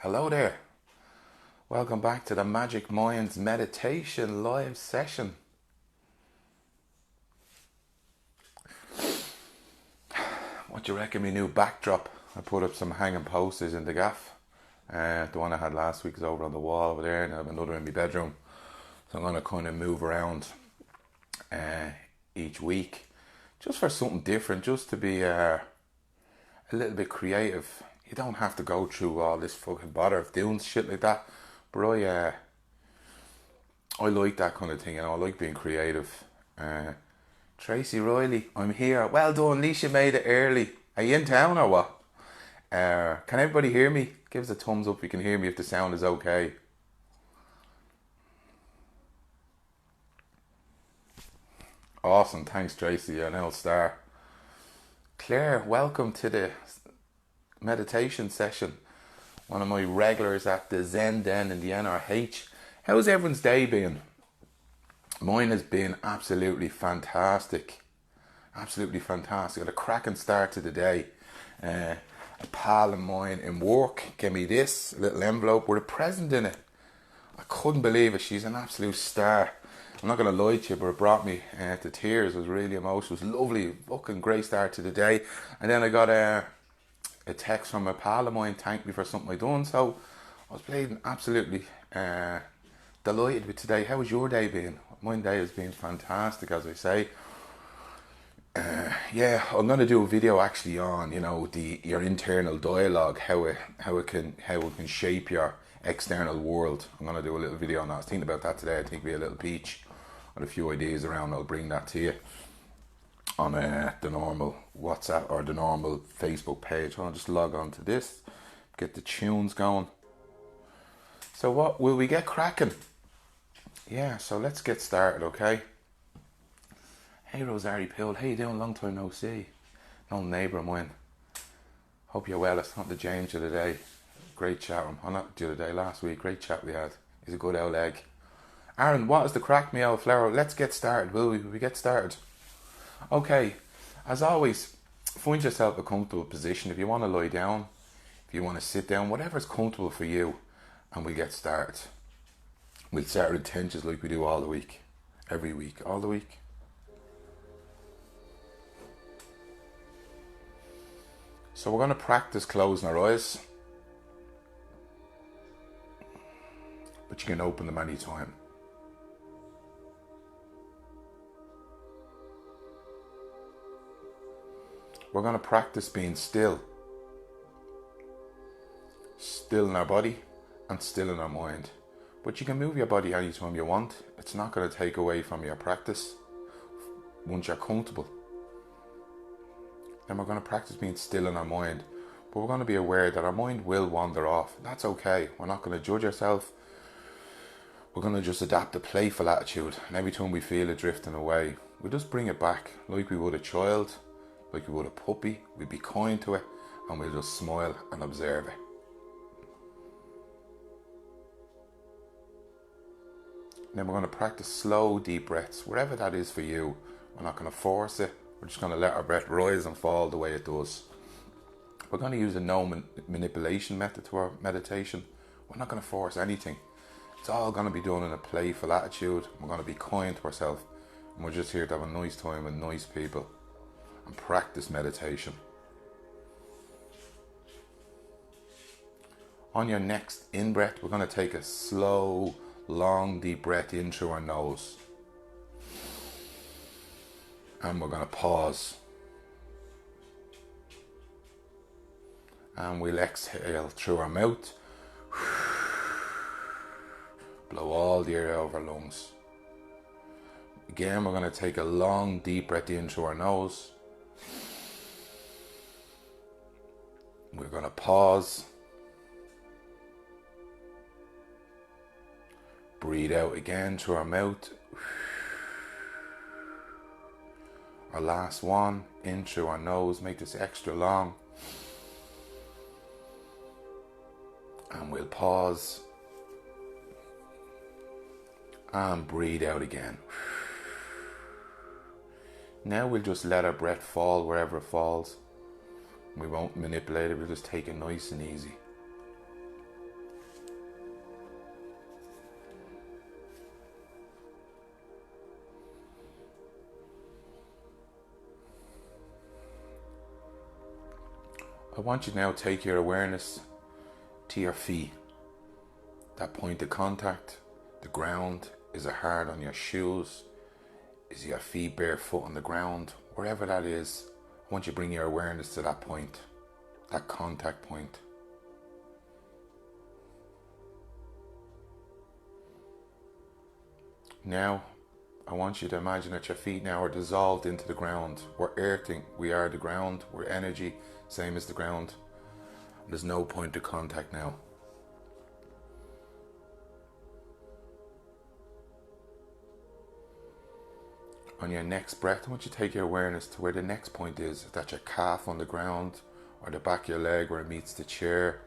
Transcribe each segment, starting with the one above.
Hello there. Welcome back to the Magic Minds meditation live session. What do you reckon, my new backdrop? I put up some hanging posters in the gaff. The one I had last week is over on the wall over there, and I have another in my bedroom. So I'm going to kind of move around each week just for something different, just to be a little bit creative. You don't have to go through all this fucking bother of doing shit like that. But I like that kind of thing, I like being creative. Tracy Riley, I'm here. Well done, at least you made it early. Are you in town or what? Can everybody hear me? Give us a thumbs up if you can hear me, if the sound is okay. Awesome, thanks Tracy, you're an old star. Claire, welcome to the meditation session. One of my regulars at the Zen Den in the NRH. How's everyone's day been? Mine has been absolutely fantastic. Absolutely fantastic. Got a cracking start to the day. A pal of mine in work gave me this little envelope with a present in it. I couldn't believe it. She's an absolute star. I'm not going to lie to you, but it brought me to tears. It was really emotional. It was lovely. Fucking great start to the day. And then I got a text from a pal of mine, thanked me for something I done. So I was playing absolutely delighted with today. How has your day been? My day has been fantastic, as I say. Yeah, I'm gonna do a video actually on your internal dialogue, how it can shape your external world. I'm gonna do a little video on that. I was thinking about that today. I think we have a little peach with a few ideas around. I'll bring that to you on the normal WhatsApp or the normal Facebook page. I'll just log on to this, get the tunes going. So what will we get cracking? Yeah, so let's get started, okay? Hey Rosarie Pill, how you doing? Long time no see. No neighbour of mine. Hope you're well. It's not the James the other day. Great chat with him. Oh, not the other day, last week. Great chat we had. He's a good old egg. Aaron, what is the crack, me old flower? Let's get started, will we? Will we get started? Okay, as always, find yourself a comfortable position. If you want to lie down, if you want to sit down, whatever's comfortable for you, and we'll get started. We'll start with intentions like we do all the week. Every week. All the week. So we're going to practice closing our eyes. But you can open them anytime. We're going to practice being still. Still in our body and still in our mind. But you can move your body anytime you want. It's not going to take away from your practice once you're comfortable. And we're going to practice being still in our mind. But we're going to be aware that our mind will wander off. That's okay. We're not going to judge ourselves. We're going to just adapt a playful attitude. And every time we feel it drifting away, we'll just bring it back like we would a child, like we would a puppy. We'll be kind to it and we'll just smile and observe it. And then we're going to practice slow, deep breaths, wherever that is for you. We're not going to force it. We're just going to let our breath rise and fall the way it does. We're going to use a no manipulation method to our meditation. We're not going to force anything. It's all going to be done in a playful attitude. We're going to be kind to ourselves. And we're just here to have a nice time with nice people and practice meditation. On your next in-breath, we're going to take a slow, long, deep breath in through our nose. And we're going to pause. And we'll exhale through our mouth. Blow all the air out of our lungs. Again, we're going to take a long, deep breath in through our nose. We're going to pause. Breathe out again through our mouth. Our last one, in through our nose. Make this extra long. And we'll pause. And breathe out again. Now we'll just let our breath fall wherever it falls. We won't manipulate it, we'll just take it nice and easy. I want you to now take your awareness to your feet. That point of contact, the ground. Is it hard on your shoes? Is your feet barefoot on the ground? Wherever that is, I want you to bring your awareness to that point, that contact point. Now, I want you to imagine that your feet now are dissolved into the ground. We're earthing. We are the ground. We're energy, same as the ground. There's no point of contact now. On your next breath, I want you to take your awareness to where the next point is. Is that your calf on the ground, or the back of your leg where it meets the chair?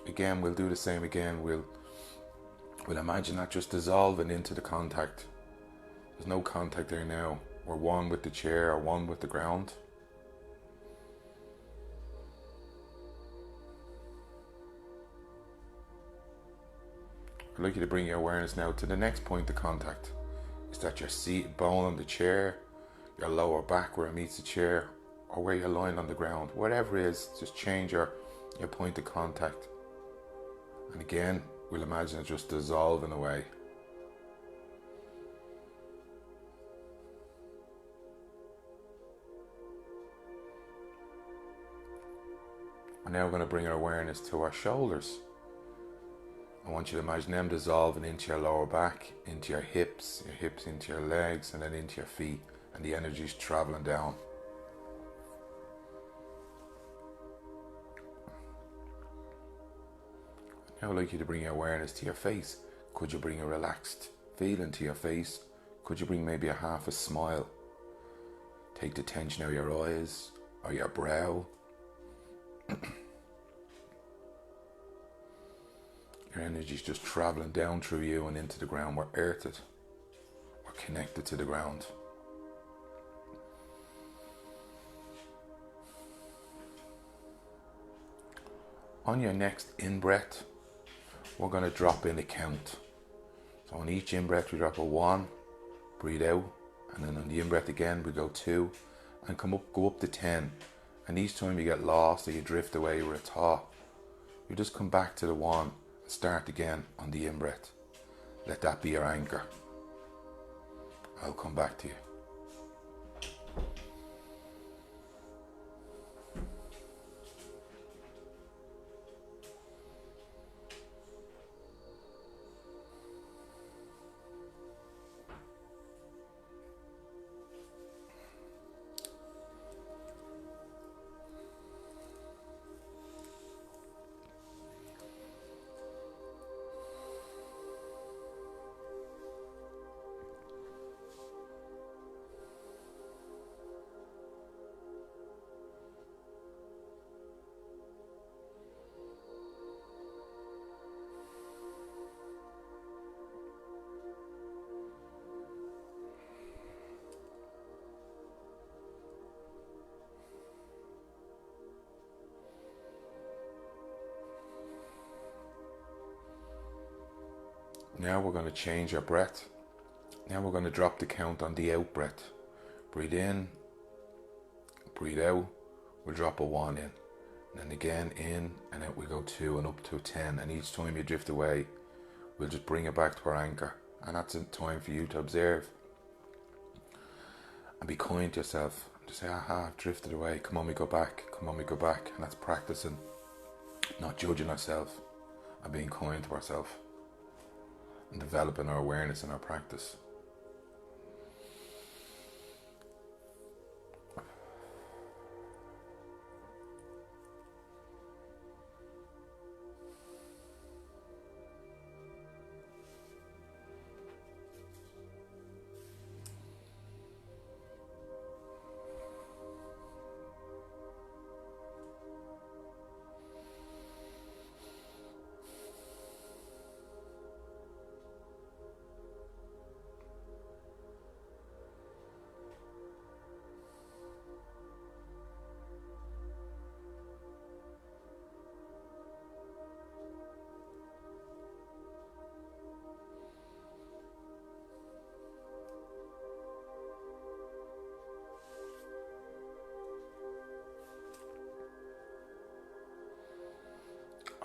Again, we'll do the same again. We'll imagine that just dissolving into the contact. There's no contact there now. We're one with the chair or one with the ground. I'd like you to bring your awareness now to the next point of contact. Is that your seat bone on the chair, your lower back where it meets the chair, or where you're lying on the ground? Whatever it is, just change your point of contact. And again, we'll imagine it just dissolving away. And now we're going to bring our awareness to our shoulders. I want you to imagine them dissolving into your lower back, into your hips into your legs, and then into your feet. And the energy's traveling down. Now I'd like you to bring your awareness to your face. Could you bring a relaxed feeling to your face? Could you bring maybe a half a smile? Take the tension out of your eyes or your brow. Your energy's just traveling down through you and into the ground. We're earthed. We're connected to the ground. On your next in-breath, we're going to drop in a count. So on each in-breath we drop a 1, breathe out, and then on the in-breath again we go 2, and go up to 10. And each time you get lost or you drift away with a thought, you just come back to the 1 and start again on the in-breath. Let that be your anchor. I'll come back to you. Now we're going to change our breath. Now we're going to drop the count on the out breath. Breathe in, breathe out. We'll drop a 1 in. And then again in and out we go 2 and up to 10. And each time you drift away, we'll just bring it back to our anchor. And that's a time for you to observe. And be kind to yourself. Just say, aha, I've drifted away. Come on, we go back. Come on, we go back. And that's practicing. Not judging ourselves. And being kind to ourselves. And developing our awareness in our practice.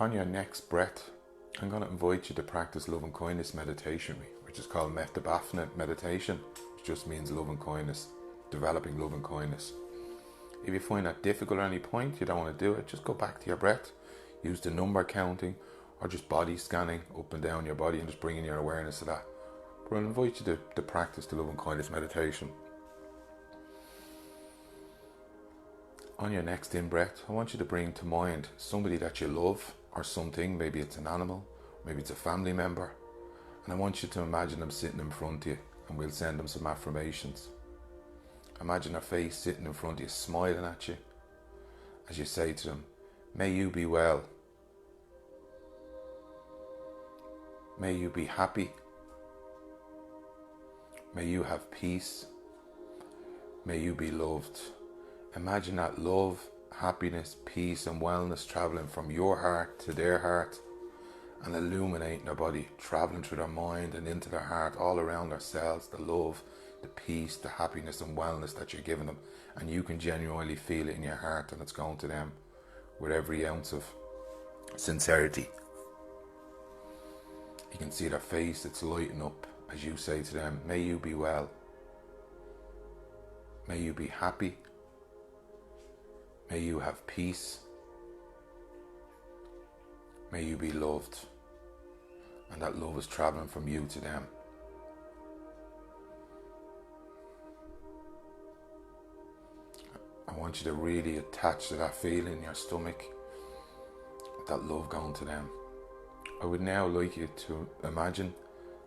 On your next breath, I'm going to invite you to practice love and kindness meditation, which is called Metta Bhavana meditation, which just means love and kindness, developing love and kindness. If you find that difficult at any point, you don't want to do it, just go back to your breath. Use the number counting or just body scanning up and down your body and just bringing your awareness to that. But I'll invite you to practice the love and kindness meditation. On your next in-breath, I want you to bring to mind somebody that you love or something. Maybe it's an animal, maybe it's a family member. And I want you to imagine them sitting in front of you, and we'll send them some affirmations. Imagine their face sitting in front of you, smiling at you as you say to them, may you be well. May you be happy. May you have peace. May you be loved. Imagine that love, happiness, peace and wellness travelling from your heart to their heart and illuminating their body, travelling through their mind and into their heart, all around their cells, the love, the peace, the happiness and wellness that you're giving them. And you can genuinely feel it in your heart and it's going to them with every ounce of sincerity. You can see their face, it's lighting up as you say to them, may you be well. May you be happy. May you have peace. May you be loved. And that love is travelling from you to them. I want you to really attach to that feeling in your stomach, that love going to them. I would now like you to imagine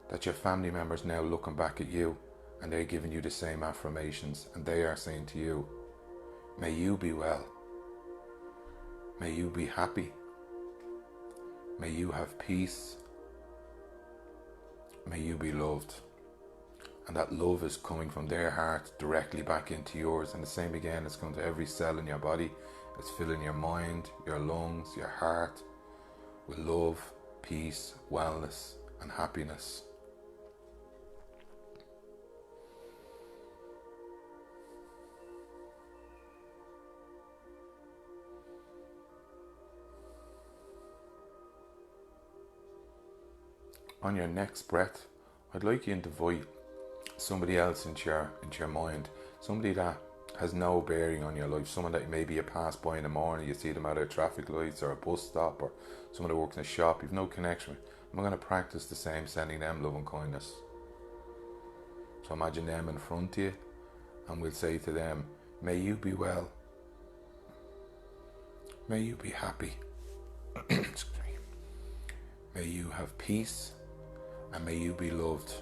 that your family members now looking back at you and they're giving you the same affirmations and they are saying to you, may you be well. May you be happy. May you have peace. May you be loved. And that love is coming from their heart directly back into yours. And the same again, it's going to every cell in your body. It's filling your mind, your lungs, your heart with love, peace, wellness and happiness. On your next breath, I'd like you to invite somebody else into your mind, somebody that has no bearing on your life, someone that maybe you pass by in the morning, you see them at a traffic lights or a bus stop, or someone that works in a shop you've no connection with. I'm going to practice the same, sending them love and kindness. So imagine them in front of you and we'll say to them, may you be well. May you be happy. May you have peace. And may you be loved.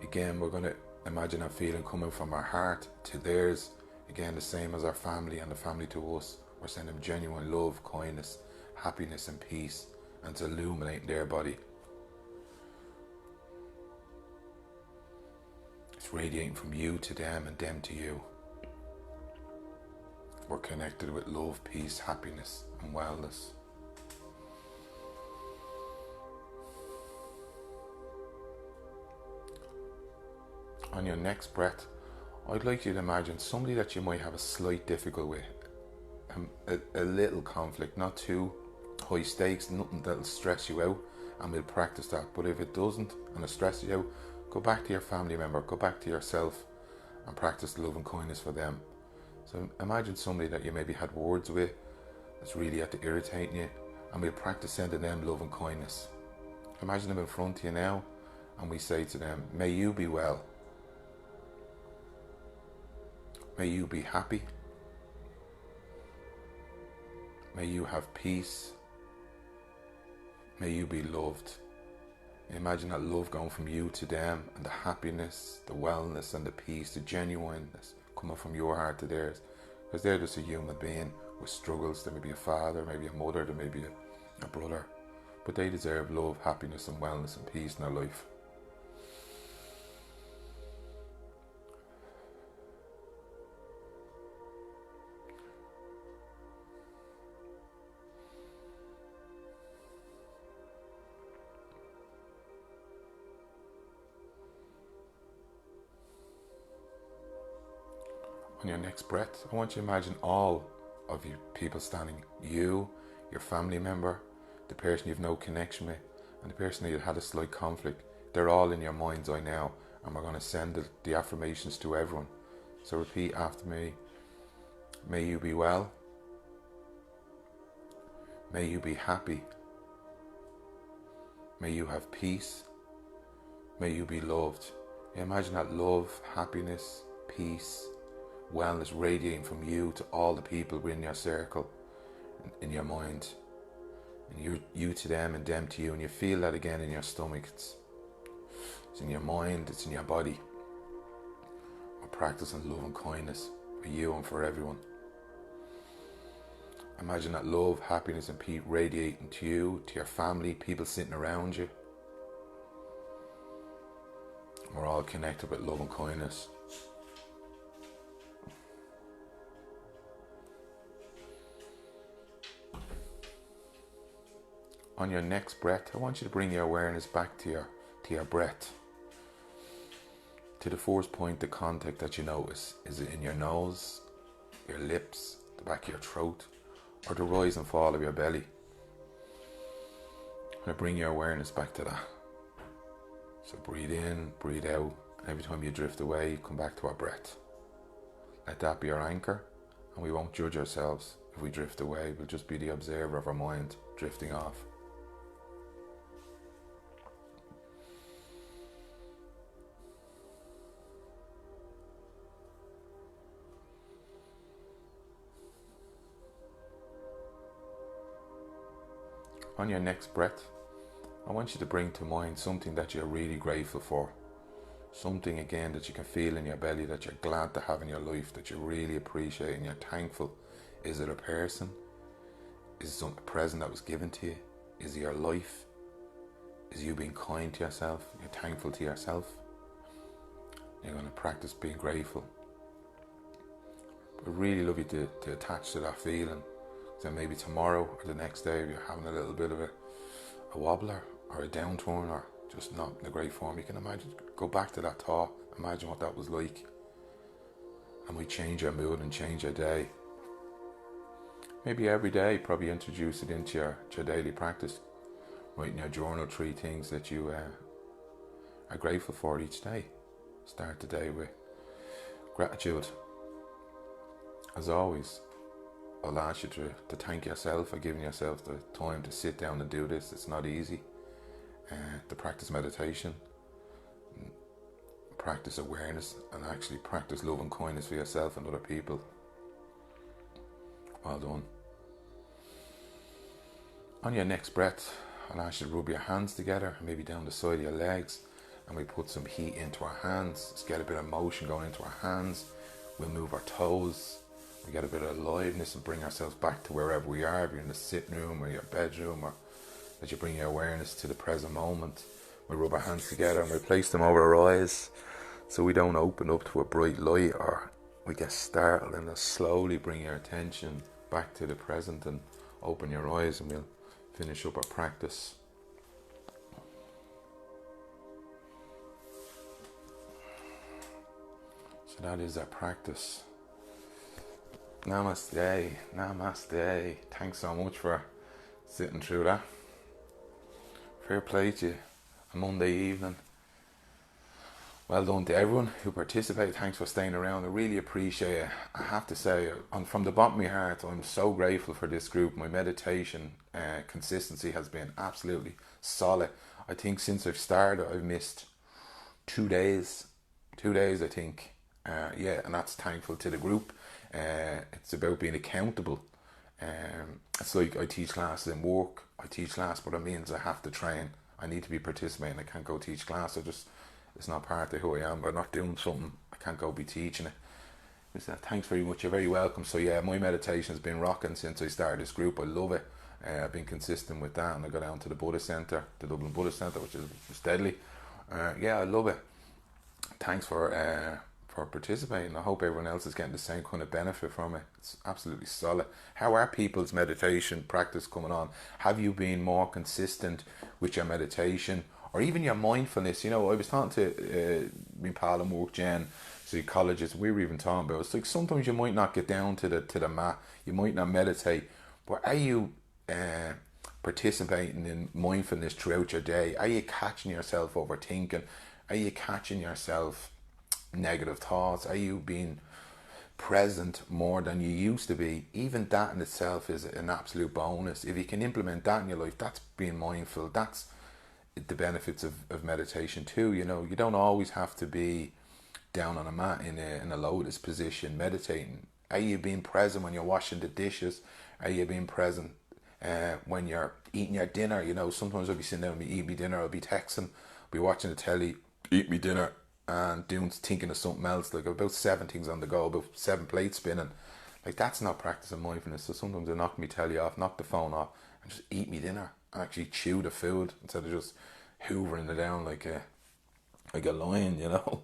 Again, we're going to imagine a feeling coming from our heart to theirs. Again, the same as our family and the family to us. We're sending them genuine love, kindness, happiness and peace. And to illuminate their body. It's radiating from you to them and them to you. We're connected with love, peace, happiness and wellness. On your next breath, I'd like you to imagine somebody that you might have a slight difficulty with, a little conflict, not too high stakes, nothing that'll stress you out, and we'll practice that. But if it doesn't and it stresses you out, go back to your family member, go back to yourself and practice love and kindness for them. So imagine somebody that you maybe had words with that's really at the irritating you, and we'll practice sending them love and kindness. Imagine them in front of you now and we say to them, may you be well. May you be happy. May you have peace. May you be loved. Imagine that love going from you to them, and the happiness, the wellness and the peace, the genuineness coming from your heart to theirs. Because they're just a human being with struggles. There may be a father, maybe a mother, there may be a brother. But they deserve love, happiness and wellness and peace in their life. On your next breath, I want you to imagine all of you people standing, you, your family member, the person you've no connection with, and the person that you had a slight conflict. They're all in your mind's eye now, and we're going to send the affirmations to everyone. So repeat after me. May you be well. May you be happy. May you have peace. May you be loved. Imagine that love, happiness, peace, wellness radiating from you to all the people within your circle, in your mind. And you to them and them to you. And you feel that again in your stomach. It's in your mind, it's in your body. We're practicing love and kindness for you and for everyone. Imagine that love, happiness and peace radiating to you, to your family, people sitting around you. We're all connected with love and kindness. On your next breath, I want you to bring your awareness back to your breath. To the first point of contact that you notice. Is it in your nose, your lips, the back of your throat, or the rise and fall of your belly? I'm going to bring your awareness back to that. So breathe in, breathe out, and every time you drift away, you come back to our breath. Let that be our anchor, and we won't judge ourselves if we drift away. We'll just be the observer of our mind drifting off. On your next breath, I want you to bring to mind something that you're really grateful for. Something again that you can feel in your belly that you're glad to have in your life, that you really appreciate and you're thankful. Is it a person? Is it some present that was given to you? Is it your life? Is you being kind to yourself? You're thankful to yourself? You're going to practice being grateful. I'd really love you to attach to that feeling. So maybe tomorrow or the next day, if you're having a little bit of a wobbler or a downturn or just not in a great form, you can imagine, go back to that thought, imagine what that was like, and we change your mood and change your day. Maybe every day, probably introduce it into your daily practice. Write in your journal 3 things that you are grateful for each day. Start the day with gratitude. As always, I'll ask you to thank yourself for giving yourself the time to sit down and do this. It's not easy. To practice meditation, practice awareness, and actually practice love and kindness for yourself and other people. Well done. On your next breath, I'll ask you to rub your hands together, maybe down the side of your legs, and we put some heat into our hands. Let's get a bit of motion going into our hands. We'll move our toes. We get a bit of aliveness and bring ourselves back to wherever we are. If you're in the sitting room or your bedroom, or that you bring your awareness to the present moment. We rub our hands together and we place them over our eyes so we don't open up to a bright light or we get startled, and then slowly bring your attention back to the present and open your eyes, and we'll finish up our practice. So that is our practice. Namaste, namaste. Thanks so much for sitting through that. Fair play to you. A Monday evening. Well done to everyone who participated. Thanks for staying around. I really appreciate it. I have to say, from the bottom of my heart, I'm so grateful for this group. My meditation consistency has been absolutely solid. I think since I've started, I've missed 2 days. 2 days, I think. And that's thankful to the group. It's about being accountable. It's like I teach classes in work. I teach class, but it means I have to train. I need to be participating. I can't go teach class. It's not part of who I am. I'm not doing something, I can't go be teaching it. Thanks very much. You're very welcome. So yeah, my meditation has been rocking since I started this group. I love it. I've been consistent with that, and I go down to the Buddhist Centre, the Dublin Buddhist Centre, which is deadly. I love it. Thanks for participating. I hope everyone else is getting the same kind of benefit from it. It's absolutely solid. How are people's meditation practice coming on? Have you been more consistent with your meditation or even your mindfulness? You know, I was talking to my pal and work, Jen, psychologist. We were even talking about it's like sometimes you might not get down to the mat, you might not meditate, but are you participating in mindfulness throughout your day? Are you catching yourself overthinking? Are you catching yourself negative thoughts? Are you being present more than you used to be? Even that in itself is an absolute bonus. If you can implement that in your life, that's being mindful. That's the benefits of meditation too. You know, you don't always have to be down on a mat in a lotus position meditating. Are you being present when you're washing the dishes? Are you being present when you're eating your dinner? You know, sometimes I'll be sitting down and eat me dinner, I'll be texting, be watching the telly, eat me dinner, and thinking of something else, like about 7 things on the go, about 7 plates spinning. Like, that's not practicing mindfulness. So sometimes I knock me telly off, knock the phone off, and just eat me dinner. And actually chew the food instead of just hoovering it down like a lion, you know.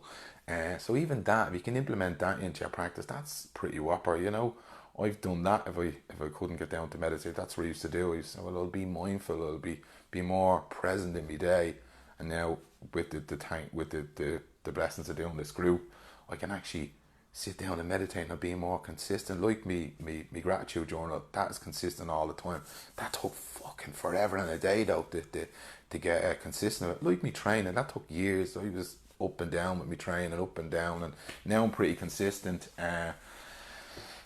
So even that, if you can implement that into your practice, that's pretty whopper, you know. I've done that. If I couldn't get down to meditate, that's what I used to do. I used to say, well, I'll be mindful, I'll be more present in my day. And now with the blessings of doing this group, I can actually sit down and meditate and be more consistent. Like me gratitude journal, that is consistent all the time. That took fucking forever and a day though to get consistent. Like me training, that took years. I was up and down with me training, up and down, and now I'm pretty consistent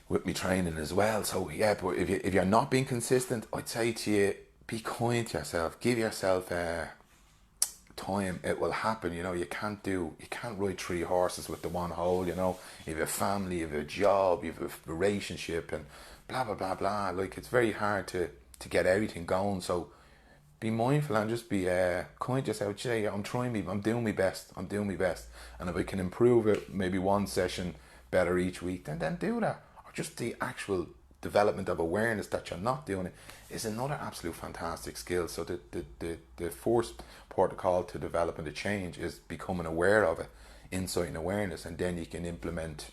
with me training as well. So yeah, but if you're not being consistent, I'd say to you, be kind to yourself. Give yourself time. It will happen. You know, you can't ride 3 horses with the one hole. You know, you have a family, you have a job, you have a relationship, and blah blah blah blah. Like, it's very hard to get everything going. So be mindful and just be kind to yourself. Say, I'm doing my best. And if I can improve it, maybe one session better each week, then do that. Or just the actual development of awareness that you're not doing it is another absolute fantastic skill. So the first protocol to developing the change is becoming aware of it, insight and awareness, and then you can implement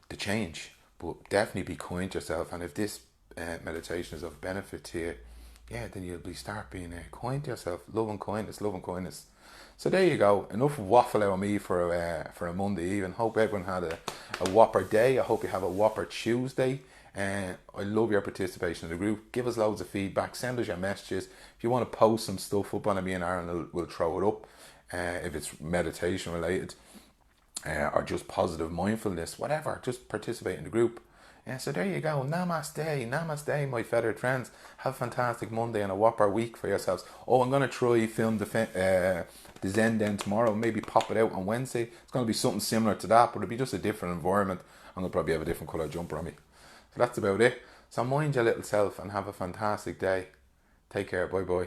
the change. But definitely be kind to yourself, and if this meditation is of benefit to you, yeah, then you'll start being kind to yourself. Love and kindness. So there you go. Enough waffle out of me for a Monday evening. Hope everyone had a whopper day. I hope you have a whopper Tuesday. I love your participation in the group. Give us loads of feedback. Send us your messages. If you want to post some stuff up on it, me and Aaron will throw it up. If it's meditation related or just positive mindfulness, whatever. Just participate in the group. Yeah, so there you go. Namaste, my feathered friends. Have a fantastic Monday and a whopper week for yourselves. Oh, I'm going to try film the Zen Den tomorrow. Maybe pop it out on Wednesday. It's going to be something similar to that, but it'll be just a different environment. I'm going to probably have a different colour jumper on me. So that's about it. So mind your little self and have a fantastic day. Take care. Bye bye.